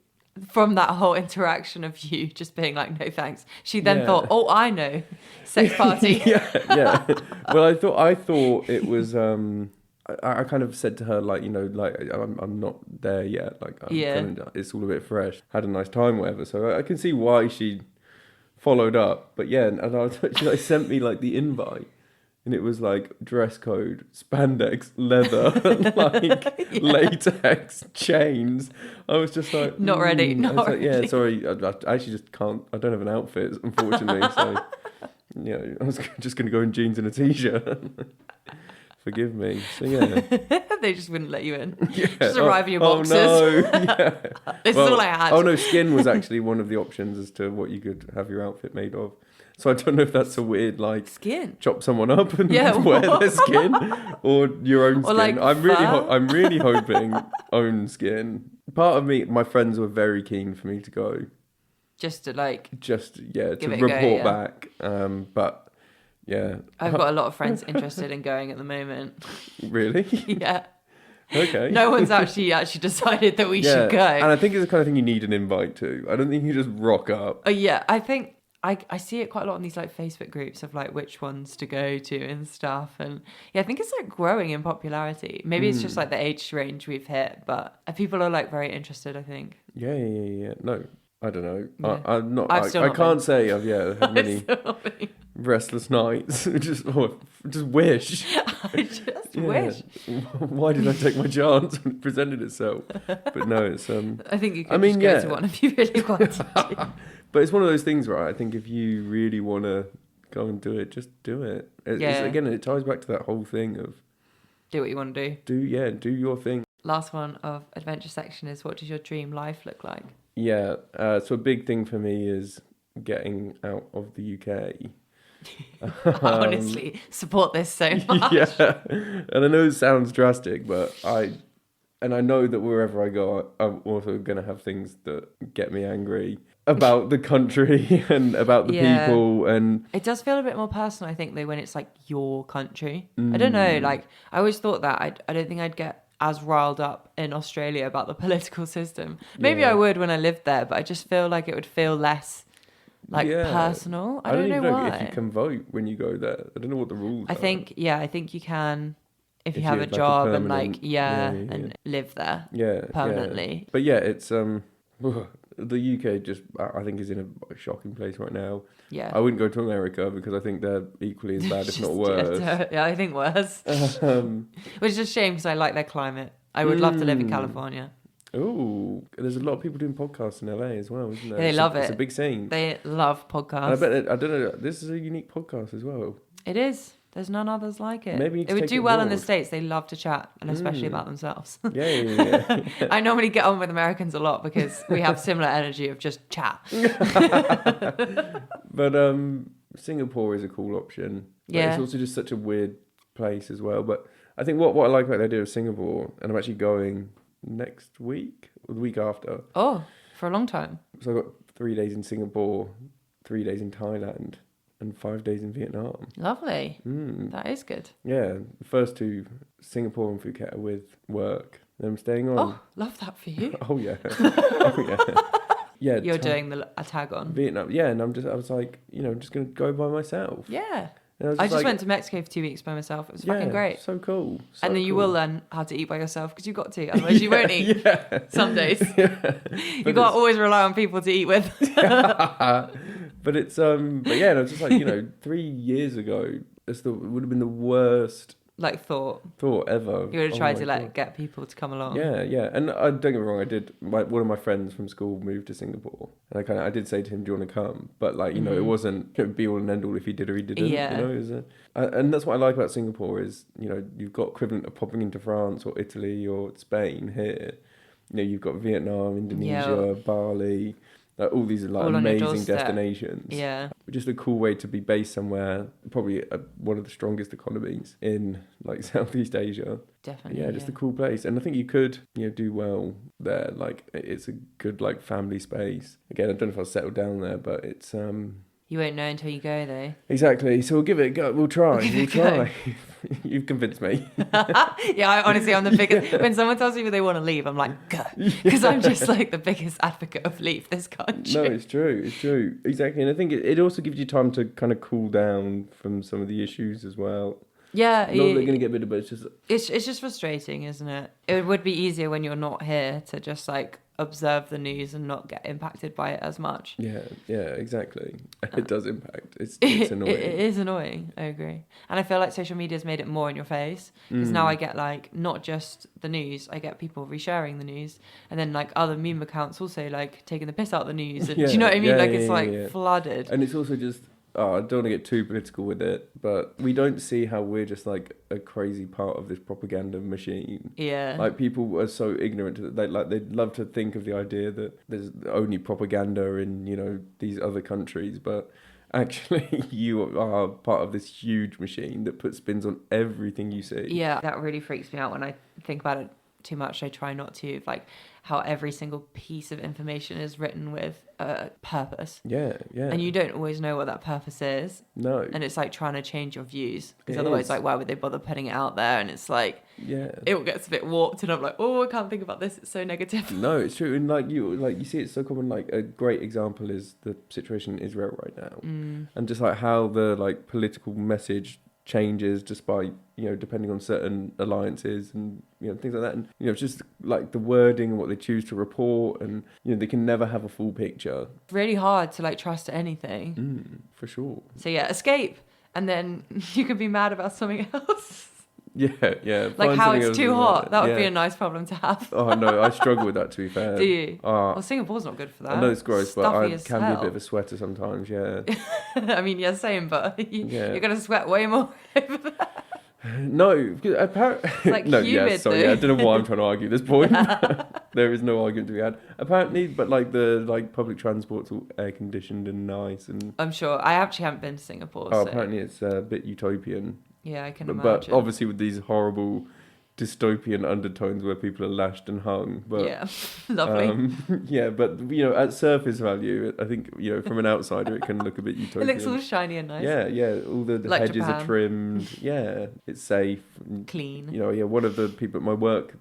Speaker 1: from that whole interaction of you just being like, no thanks, she then
Speaker 2: Yeah.
Speaker 1: thought, oh, I know, sex party.
Speaker 2: Yeah. Well, I thought it was. I kind of said to her, like, like, I'm not there yet. Like, it's all a bit fresh. Had a nice time, whatever. So I can see why she followed up. But yeah, and she like sent me like the invite, and it was like dress code, spandex, leather, like latex, chains. I was just like,
Speaker 1: Not ready.
Speaker 2: I
Speaker 1: Not
Speaker 2: was
Speaker 1: ready.
Speaker 2: like, yeah, sorry, I actually just can't. I don't have an outfit, unfortunately. So I was just going to go in jeans and a t-shirt. Forgive me. So yeah,
Speaker 1: They just wouldn't let you in.
Speaker 2: yeah.
Speaker 1: Just arrive in your boxes.
Speaker 2: Oh no! Yeah.
Speaker 1: This is all I had.
Speaker 2: Oh no, skin was actually one of the options as to what you could have your outfit made of. So I don't know if that's a weird like
Speaker 1: skin.
Speaker 2: Chop someone up and wear their skin, or your own skin.
Speaker 1: Or like
Speaker 2: I'm really hoping own skin. Part of me, my friends were very keen for me to go.
Speaker 1: Just to
Speaker 2: report back. But. Yeah.
Speaker 1: I've got a lot of friends interested in going at the moment.
Speaker 2: Really?
Speaker 1: Yeah.
Speaker 2: Okay.
Speaker 1: No one's actually decided that we should go.
Speaker 2: And I think it's the kind of thing you need an invite to. I don't think you just rock up.
Speaker 1: Oh yeah, I think I see it quite a lot in these like Facebook groups of like which ones to go to and stuff. And yeah, I think it's like growing in popularity. Maybe it's just like the age range we've hit, but people are like very interested, I think.
Speaker 2: Yeah. No, I don't know.
Speaker 1: Yeah.
Speaker 2: I'm not.
Speaker 1: I
Speaker 2: can't say I've had many restless nights. just wish.
Speaker 1: I just wish.
Speaker 2: Why did I take my chance when it presented itself? But no, it's
Speaker 1: I think you could just go to one if you really wanted to.
Speaker 2: But it's one of those things, right? I think if you really want to go and do it, just do it. Again, it ties back to that whole thing of
Speaker 1: do what you want to do.
Speaker 2: Do your thing.
Speaker 1: Last one of adventure section is, what does your dream life look like?
Speaker 2: Yeah, so a big thing for me is getting out of the UK.
Speaker 1: I honestly support this so much.
Speaker 2: Yeah, and I know it sounds drastic, but I know that wherever I go, I'm also going to have things that get me angry about the country and about the people. And
Speaker 1: it does feel a bit more personal, I think, though, when it's like your country. I don't know, like I always thought that I don't think I'd get as riled up in Australia about the political system. Maybe I would when I lived there, but I just feel like it would feel less like personal. I don't know why.
Speaker 2: If you can vote when you go there. I don't know what the rules are.
Speaker 1: I think you can if you have a
Speaker 2: like
Speaker 1: job and
Speaker 2: and
Speaker 1: live there permanently.
Speaker 2: Yeah. But yeah, it's the UK just, I think, is in a shocking place right now.
Speaker 1: Yeah.
Speaker 2: I wouldn't go to America because I think they're equally as bad, if not worse.
Speaker 1: Yeah, I think worse. Which is a shame because I like their climate. I would love to live in California.
Speaker 2: Oh, there's a lot of people doing podcasts in LA as well, isn't there?
Speaker 1: They love it.
Speaker 2: It's a big scene.
Speaker 1: They love podcasts.
Speaker 2: And I bet, I don't know, this is a unique podcast as well.
Speaker 1: It is. There's none others like it.
Speaker 2: Maybe
Speaker 1: it would do well in the States. They love to chat, and especially about themselves.
Speaker 2: Yeah.
Speaker 1: I normally get on with Americans a lot because we have similar energy of just chat.
Speaker 2: But Singapore is a cool option. But
Speaker 1: yeah.
Speaker 2: It's also just such a weird place as well. But I think what I like about the idea of Singapore, and I'm actually going next week or the week after.
Speaker 1: Oh, for a long time.
Speaker 2: So I've got 3 days in Singapore, 3 days in Thailand, and 5 days in Vietnam.
Speaker 1: Lovely. That is good.
Speaker 2: Yeah, the first two, Singapore and Phuket, are with work. Then I'm staying on.
Speaker 1: Oh, love that for you.
Speaker 2: Oh yeah. Oh yeah. Yeah.
Speaker 1: You're doing a tag on.
Speaker 2: Vietnam. Yeah, and I was like, I'm just going to go by myself.
Speaker 1: Yeah.
Speaker 2: And
Speaker 1: I just went to Mexico for 2 weeks by myself. It was fucking great.
Speaker 2: So cool.
Speaker 1: And then you will learn how to eat by yourself because you've got to. Otherwise you won't eat. Some days. You got to always rely on people to eat with.
Speaker 2: But it's but yeah, no, it's just like 3 years ago, it would have been the worst
Speaker 1: thought
Speaker 2: ever.
Speaker 1: You would have tried to get people to come along.
Speaker 2: Yeah, and don't get me wrong, I did. One of my friends from school moved to Singapore, and I did say to him, "Do you want to come?" But it wasn't be all and end all if he did or he didn't.
Speaker 1: Yeah.
Speaker 2: And that's what I like about Singapore is you've got equivalent of popping into France or Italy or Spain here. You've got Vietnam, Indonesia, Bali. All these are amazing destinations.
Speaker 1: Yeah.
Speaker 2: Just a cool way to be based somewhere, probably one of the strongest economies in Southeast Asia.
Speaker 1: Definitely.
Speaker 2: Yeah, just a cool place. And I think you could, do well there. It's a good family space. Again, I don't know if I'll settle down there, but it's
Speaker 1: You won't know until you go, though.
Speaker 2: Exactly. So we'll give it a go. We'll try. We'll try. You've convinced me.
Speaker 1: Yeah, honestly, I'm the biggest. When someone tells me they want to leave, I'm like, go. Because I'm just like the biggest advocate of leave this country.
Speaker 2: No, it's true. It's true. Exactly. And I think it also gives you time to kind of cool down from some of the issues as well.
Speaker 1: Yeah.
Speaker 2: Not that they're going to get rid of it, but
Speaker 1: it's just frustrating, isn't it? It would be easier when you're not here to just like observe the news and not get impacted by it as much.
Speaker 2: Yeah, exactly. It does impact. It's annoying.
Speaker 1: It is annoying, I agree. And I feel like social media's made it more in your face, because now I get like not just the news, I get people resharing the news, and then like other meme accounts also like taking the piss out of the news. And, do you know what I mean? It's flooded.
Speaker 2: And it's also just, I don't want to get too political with it, but we don't see how we're just like a crazy part of this propaganda machine.
Speaker 1: Yeah.
Speaker 2: Like people are so ignorant that they'd love to think of the idea that there's only propaganda in, you know, these other countries, but actually you are part of this huge machine that puts spins on everything you see.
Speaker 1: Yeah, that really freaks me out when I think about it too much. I try not to, like how every single piece of information is written with a purpose.
Speaker 2: Yeah.
Speaker 1: And you don't always know what that purpose is.
Speaker 2: No.
Speaker 1: And it's like trying to change your views, because otherwise, like, why would they bother putting it out there? And it's like, it gets a bit warped, and I'm like, oh, I can't think about this. It's so negative.
Speaker 2: No, it's true. And you see it's so common. Like a great example is the situation in Israel right now, and just like how the like political message changes despite, you know, depending on certain alliances and, you know, things like that. And, you know, just like the wording and what they choose to report, and, you know, they can never have a full picture.
Speaker 1: It's really hard to like trust anything.
Speaker 2: For sure.
Speaker 1: So yeah, escape, and then you could be mad about something else.
Speaker 2: Yeah.
Speaker 1: Like how it's too hot. That would be a nice problem to have.
Speaker 2: Oh no, I struggle with that, to be fair.
Speaker 1: Do you? Well, Singapore's not good for that.
Speaker 2: I know it's gross, but I can be a
Speaker 1: hell.
Speaker 2: bit of a sweater sometimes, yeah.
Speaker 1: I mean, yeah, same, but you're going to sweat way more over that.
Speaker 2: No, apparently...
Speaker 1: It's like humid,
Speaker 2: sorry, I don't know why I'm trying to argue this point. There is no argument to be had. Apparently, but like the public transport's all air conditioned and nice, and
Speaker 1: I'm sure. I actually haven't been to Singapore.
Speaker 2: Oh,
Speaker 1: so.
Speaker 2: apparently it's a bit utopian.
Speaker 1: Yeah, I can
Speaker 2: But
Speaker 1: imagine.
Speaker 2: obviously with these horrible dystopian undertones where people are lashed and hung. But
Speaker 1: yeah, lovely.
Speaker 2: Yeah, but you know, at surface value, I think, you know, from an outsider, it can look a bit utopian.
Speaker 1: It looks all shiny and nice.
Speaker 2: Yeah. All the
Speaker 1: Like
Speaker 2: hedges
Speaker 1: Japan.
Speaker 2: are trimmed. Yeah, it's safe.
Speaker 1: Clean.
Speaker 2: You know, yeah. One of the people at my work,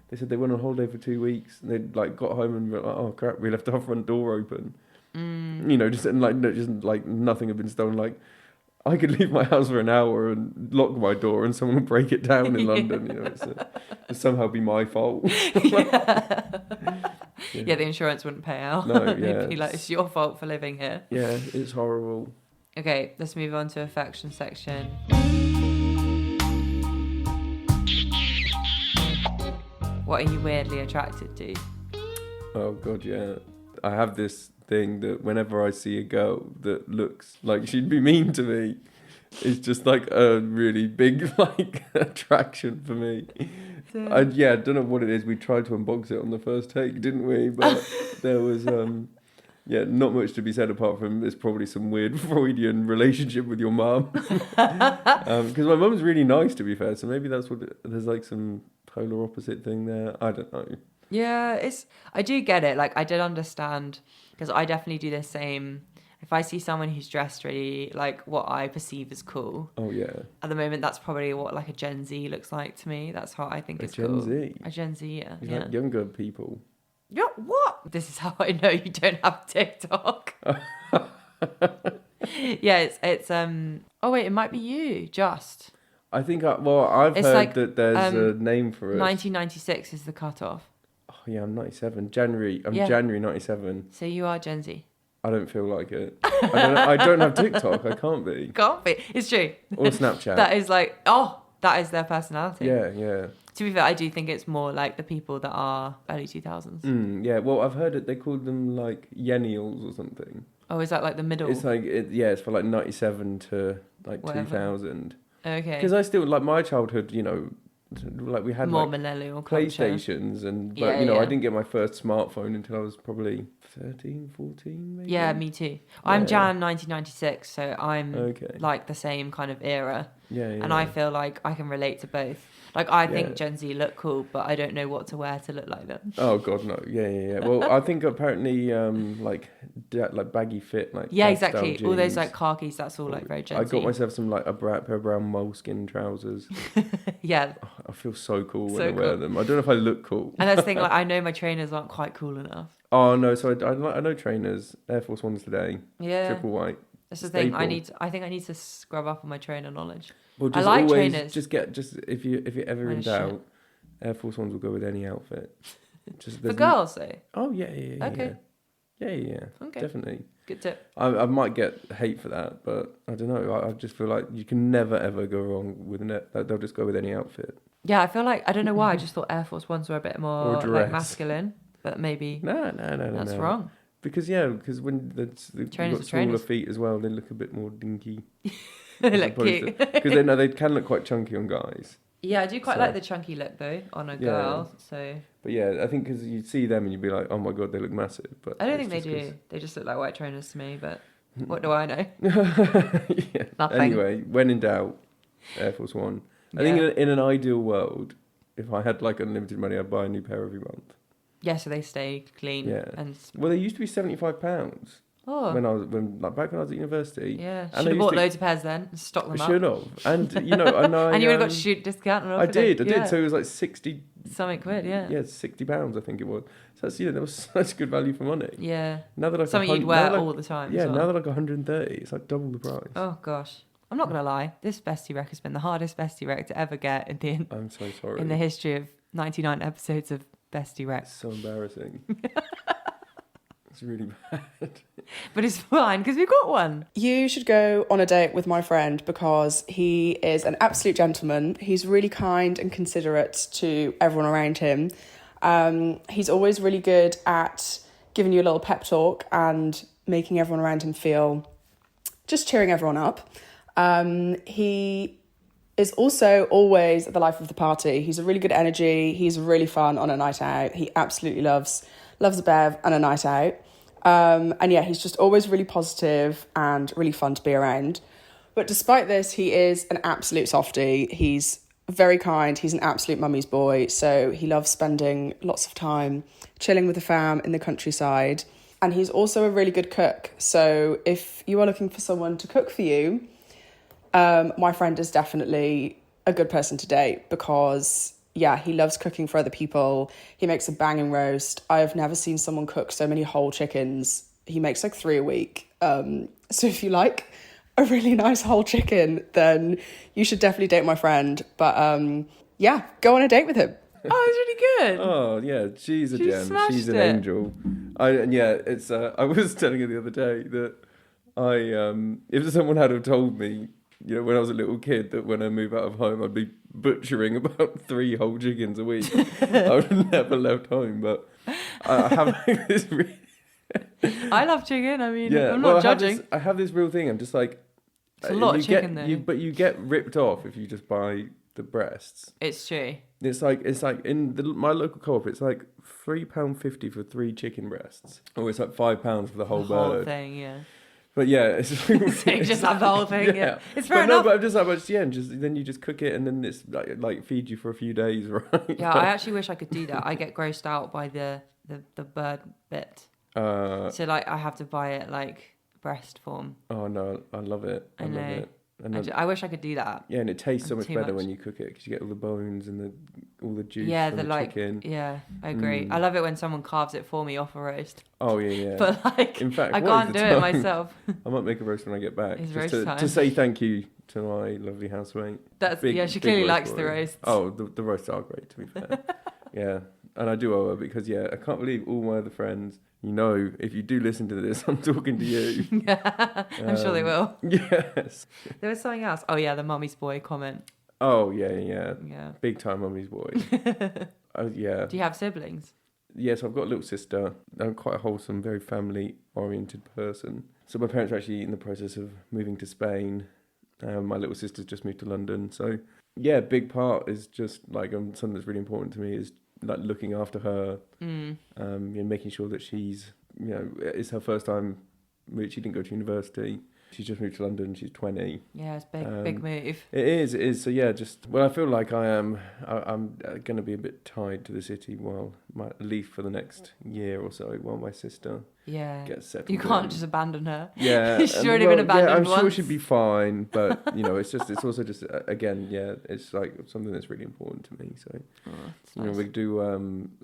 Speaker 2: they said they went on holiday for 2 weeks, and they like got home and were like, oh crap, we left our front door open. You know, just nothing had been stolen. Like, I could leave my house for an hour and lock my door, and someone would break it down in London. You know, it'd somehow be my fault.
Speaker 1: Yeah, the insurance wouldn't pay out.
Speaker 2: No, yeah.
Speaker 1: It'd be like, it's your fault for living here.
Speaker 2: Yeah, it's horrible.
Speaker 1: Okay, let's move on to affection section. What are you weirdly attracted to?
Speaker 2: Oh god, yeah. I have this thing that whenever I see a girl that looks like she'd be mean to me, it's just like a really big like attraction for me. I don't know what it is. We tried to unbox it on the first take, didn't we? But there was not much to be said apart from there's probably some weird Freudian relationship with your mum. Because my mum's really nice, to be fair, so maybe that's what there's like some polar opposite thing there. I don't know.
Speaker 1: Yeah, I do get it. Like, I did understand, because I definitely do the same. If I see someone who's dressed really like what I perceive as cool.
Speaker 2: Oh yeah.
Speaker 1: At the moment, that's probably what like a Gen Z looks like to me. That's how I think it's cool.
Speaker 2: A Gen Z.
Speaker 1: A Gen Z, yeah.
Speaker 2: You like younger people.
Speaker 1: Yeah, what? This is how I know you don't have TikTok. Yeah, it's oh wait, it might be you, just.
Speaker 2: I think I've heard like, that there's a name for it.
Speaker 1: 1996 is the cutoff.
Speaker 2: Oh yeah, I'm 97. January 97.
Speaker 1: So you are Gen Z.
Speaker 2: I don't feel like it. I don't have TikTok. I can't be.
Speaker 1: Can't be. It's true.
Speaker 2: Or Snapchat.
Speaker 1: That is like, that is their personality.
Speaker 2: Yeah.
Speaker 1: To be fair, I do think it's more like the people that are early 2000s.
Speaker 2: Yeah, well, I've heard it. They called them like Yennials or something.
Speaker 1: Oh, is that like the middle?
Speaker 2: It's like, it's for like 97 to like whatever. 2000.
Speaker 1: Okay.
Speaker 2: Because I still, like my childhood, you know, like we had
Speaker 1: more
Speaker 2: like
Speaker 1: millennial
Speaker 2: PlayStations
Speaker 1: culture.
Speaker 2: But I didn't get my first smartphone until I was probably 13, 14 maybe.
Speaker 1: Yeah, me too. I'm Jan 1996, so I'm like the same kind of era.
Speaker 2: Yeah,
Speaker 1: And I feel like I can relate to both. Like, I think Gen Z look cool, but I don't know what to wear to look like them.
Speaker 2: Oh God, no. Yeah. Well, I think apparently like baggy fit, like
Speaker 1: Yeah,
Speaker 2: dad
Speaker 1: exactly.
Speaker 2: style
Speaker 1: All those
Speaker 2: jeans.
Speaker 1: like khakis, that's all like very Gen Z.
Speaker 2: I got myself some like a pair of brown moleskin trousers.
Speaker 1: Yeah.
Speaker 2: Oh, I feel so cool when
Speaker 1: So
Speaker 2: I wear them. I don't know if I look cool.
Speaker 1: And that's the thing, like, I know my trainers aren't quite cool enough.
Speaker 2: Oh no, so I know trainers, Air Force Ones today.
Speaker 1: Yeah.
Speaker 2: Triple white.
Speaker 1: That's the thing.
Speaker 2: Staple.
Speaker 1: I think I need to scrub up on my trainer knowledge.
Speaker 2: Well,
Speaker 1: I like trainers.
Speaker 2: Just if you're ever in doubt, Air Force Ones will go with any outfit.
Speaker 1: For girls, though.
Speaker 2: Oh yeah.
Speaker 1: Okay.
Speaker 2: Yeah.
Speaker 1: Okay.
Speaker 2: Definitely.
Speaker 1: Good tip.
Speaker 2: I might get hate for that, but I don't know. I just feel like you can never ever go wrong with an. They'll just go with any outfit.
Speaker 1: Yeah, I feel like I don't know why. I just thought Air Force Ones were a bit more like masculine, but maybe
Speaker 2: No.
Speaker 1: that's wrong.
Speaker 2: Because when you've got smaller feet as well, they look a bit more dinky.
Speaker 1: They look cute.
Speaker 2: Because they can look quite chunky on guys.
Speaker 1: Yeah, I do quite like the chunky look though on a girl. So.
Speaker 2: But yeah, I think because you'd see them and you'd be like, oh my god, they look massive. But
Speaker 1: I don't think they do. They just look like white trainers to me. But what do I know?
Speaker 2: Yeah.
Speaker 1: Nothing.
Speaker 2: Anyway, when in doubt, Air Force One. I think in an ideal world, if I had like unlimited money, I'd buy a new pair every month.
Speaker 1: Yeah, so they stay clean.
Speaker 2: Yeah.
Speaker 1: And
Speaker 2: well, they used to be £75.
Speaker 1: Oh.
Speaker 2: Back when I was at university.
Speaker 1: Yeah. Should have bought loads of pairs then and stocked them up.
Speaker 2: Should have. And and
Speaker 1: you would have got a shoot discount.
Speaker 2: I did. So it was like 60
Speaker 1: something quid. Yeah.
Speaker 2: Yeah, £60 I think it was. So that's there was such good value for money.
Speaker 1: Yeah.
Speaker 2: Now that like
Speaker 1: something you'd wear all the time.
Speaker 2: Yeah. Now they're like 130. It's like double the price.
Speaker 1: Oh gosh. I'm not gonna lie. This bestie rec has been the hardest bestie rec to ever get
Speaker 2: I'm so sorry.
Speaker 1: In the history of 99 episodes of Bestie Rec.
Speaker 2: It's so embarrassing. It's really bad.
Speaker 1: But it's fine because we've got one.
Speaker 3: You should go on a date with my friend because he is an absolute gentleman. He's really kind and considerate to everyone around him. He's always really good at giving you a little pep talk and making everyone around him feel, just cheering everyone up. He is also always the life of the party. He's a really good energy. He's really fun on a night out. He absolutely loves a bev and a night out. And yeah, he's just always really positive and really fun to be around. But despite this, he is an absolute softie. He's very kind. He's an absolute mummy's boy. So he loves spending lots of time chilling with the fam in the countryside. And he's also a really good cook. So if you are looking for someone to cook for you, my friend is definitely a good person to date because, yeah, he loves cooking for other people. He makes a banging roast. I have never seen someone cook so many whole chickens. He makes like 3 a week. So if you like a really nice whole chicken, then you should definitely date my friend. But yeah, go on a date with him.
Speaker 1: Oh, it's really good.
Speaker 2: Oh yeah, she's a gem. She's an angel. I was telling her the other day that if someone had have told me, when I was a little kid, that when I move out of home, I'd be butchering about 3 whole chickens a week. I would have never left home, but I have like this.
Speaker 1: I love chicken. I mean, I'm not judging.
Speaker 2: I have this real thing. I'm just like,
Speaker 1: it's a lot of chicken though.
Speaker 2: But you get ripped off if you just buy the breasts.
Speaker 1: It's true.
Speaker 2: It's like in my local co-op. It's like £3.50 for 3 chicken breasts, or it's like £5 for the whole bird.
Speaker 1: The whole thing, yeah.
Speaker 2: But yeah, it's
Speaker 1: so you just have the whole thing. Yeah. It's fair enough.
Speaker 2: No, but I'm just like, then you just cook it and then it's like feed you for a few days, right?
Speaker 1: Yeah, I actually wish I could do that. I get grossed out by the bird bit. So like I have to buy it like breast form.
Speaker 2: Oh no, I love it. I love it.
Speaker 1: I wish I could do that.
Speaker 2: Yeah, and it tastes so much better when you cook it because you get all the bones and all the juice.
Speaker 1: Yeah,
Speaker 2: from the chicken.
Speaker 1: Yeah, I agree. I love it when someone carves it for me off a roast.
Speaker 2: Oh yeah.
Speaker 1: But like, in fact, I can't do it myself.
Speaker 2: I might make a roast when I get back.
Speaker 1: It's
Speaker 2: just
Speaker 1: roast time.
Speaker 2: To say thank you to my lovely housemate.
Speaker 1: She clearly likes the roast.
Speaker 2: Oh, the roasts are great, to be fair. Yeah, and I do owe her because I can't believe all my other friends. If you do listen to this, I'm talking to you.
Speaker 1: Yeah, I'm sure they will.
Speaker 2: Yes.
Speaker 1: There was something else. Oh yeah, the mummy's boy comment.
Speaker 2: Oh yeah. Big time mummy's boy. Yeah.
Speaker 1: Do you have siblings?
Speaker 2: Yes, I've got a little sister. I'm quite a wholesome, very family-oriented person. So my parents are actually in the process of moving to Spain. My little sister's just moved to London. So yeah, big part is just like something that's really important to me is like looking after her, making sure that she's, it's her first time. She didn't go to university, She's just moved to London. She's 20.
Speaker 1: Yeah, it's big move.
Speaker 2: It is. So yeah, I feel like I'm going to be a bit tied to the city at least for the next year or so, while my sister gets settled.
Speaker 1: You can't just abandon her.
Speaker 2: Yeah.
Speaker 1: She's already been abandoned
Speaker 2: I'm
Speaker 1: once.
Speaker 2: sure she'd be fine, but it's also just again, it's like something that's really important to me. So
Speaker 1: nice.
Speaker 2: we do. So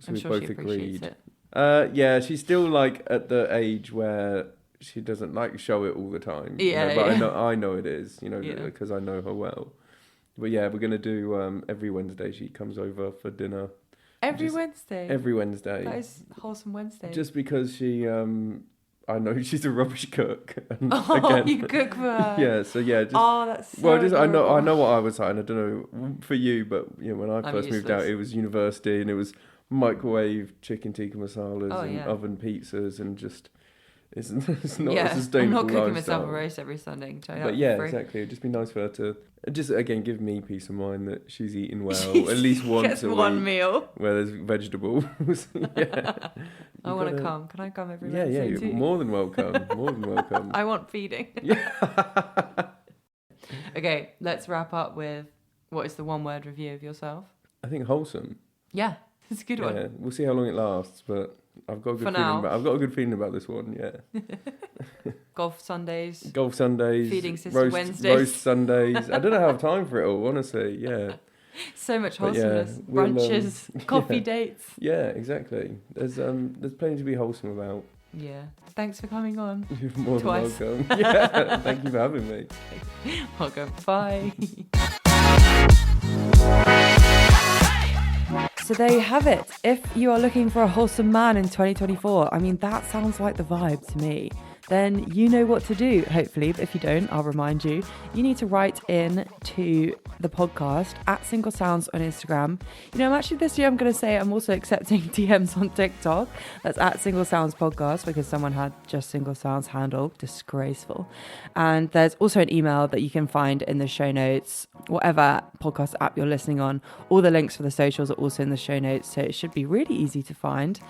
Speaker 1: I'm
Speaker 2: we
Speaker 1: sure
Speaker 2: both
Speaker 1: she appreciates
Speaker 2: agreed.
Speaker 1: it.
Speaker 2: Yeah, she's still like at the age where she doesn't like show it all the time. But I know it is, because I know her well. But yeah, we're gonna do every Wednesday. She comes over for dinner.
Speaker 1: Every Wednesday.
Speaker 2: That
Speaker 1: is wholesome Wednesday.
Speaker 2: Just because she, I know she's a rubbish cook. And
Speaker 1: you cook for her.
Speaker 2: Yeah. So yeah.
Speaker 1: That's so
Speaker 2: I know what I was like. And I don't know for you, but when I first moved out, it was university and it was microwave chicken tikka masalas and oven pizzas and just. It's not a sustainable
Speaker 1: I'm not cooking
Speaker 2: lifestyle.
Speaker 1: myself a roast every Sunday.
Speaker 2: But exactly. It'd just be nice for her to just again give me peace of mind that she's eating well at least once a
Speaker 1: one
Speaker 2: week,
Speaker 1: meal
Speaker 2: where there's vegetables.
Speaker 1: I want to come. Can I come every
Speaker 2: Wednesday? Yeah, you're more than welcome. More than welcome.
Speaker 1: I want feeding. Okay, let's wrap up with what is the one-word review of yourself?
Speaker 2: I think wholesome.
Speaker 1: Yeah, it's a good one.
Speaker 2: We'll see how long it lasts, but I've got a good feeling about this one. Yeah.
Speaker 1: Golf Sundays.
Speaker 2: Feeding
Speaker 1: Sister Wednesdays.
Speaker 2: Roast Sundays. I don't know how I have time for it all, honestly. Yeah.
Speaker 1: So much wholesomeness. Brunches, coffee dates.
Speaker 2: Yeah, exactly. There's plenty to be wholesome about.
Speaker 1: Yeah. Thanks for coming on.
Speaker 2: You're more than welcome. Yeah. Thank you for having me.
Speaker 1: Welcome. Bye. So there you have it. If you are looking for a wholesome man in 2024, I mean, that sounds like the vibe to me. Then you know what to do, hopefully. But if you don't, I'll remind you. You need to write in to the podcast at Single Sounds on Instagram. Actually this year I'm going to say I'm also accepting DMs on TikTok. That's at Single Sounds Podcast because someone had just Single Sounds handle. Disgraceful. And there's also an email that you can find in the show notes, whatever podcast app you're listening on. All the links for the socials are also in the show notes, so it should be really easy to find.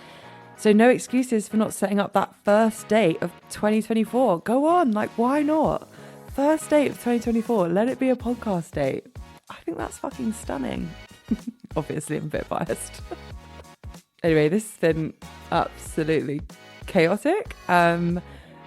Speaker 1: So no excuses for not setting up that first date of 2024. Go on, why not? First date of 2024, let it be a podcast date. I think that's fucking stunning. Obviously, I'm a bit biased. Anyway, this has been absolutely chaotic.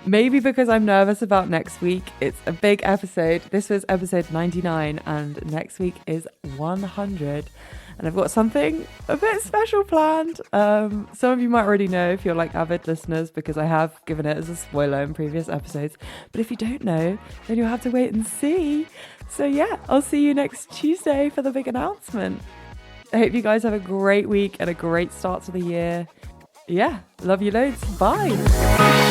Speaker 1: Maybe because I'm nervous about next week. It's a big episode. This was episode 99 and next week is 100. And I've got something a bit special planned. Some of you might already know if you're avid listeners because I have given it as a spoiler in previous episodes. But if you don't know, then you'll have to wait and see. So yeah, I'll see you next Tuesday for the big announcement. I hope you guys have a great week and a great start to the year. Yeah, love you loads. Bye.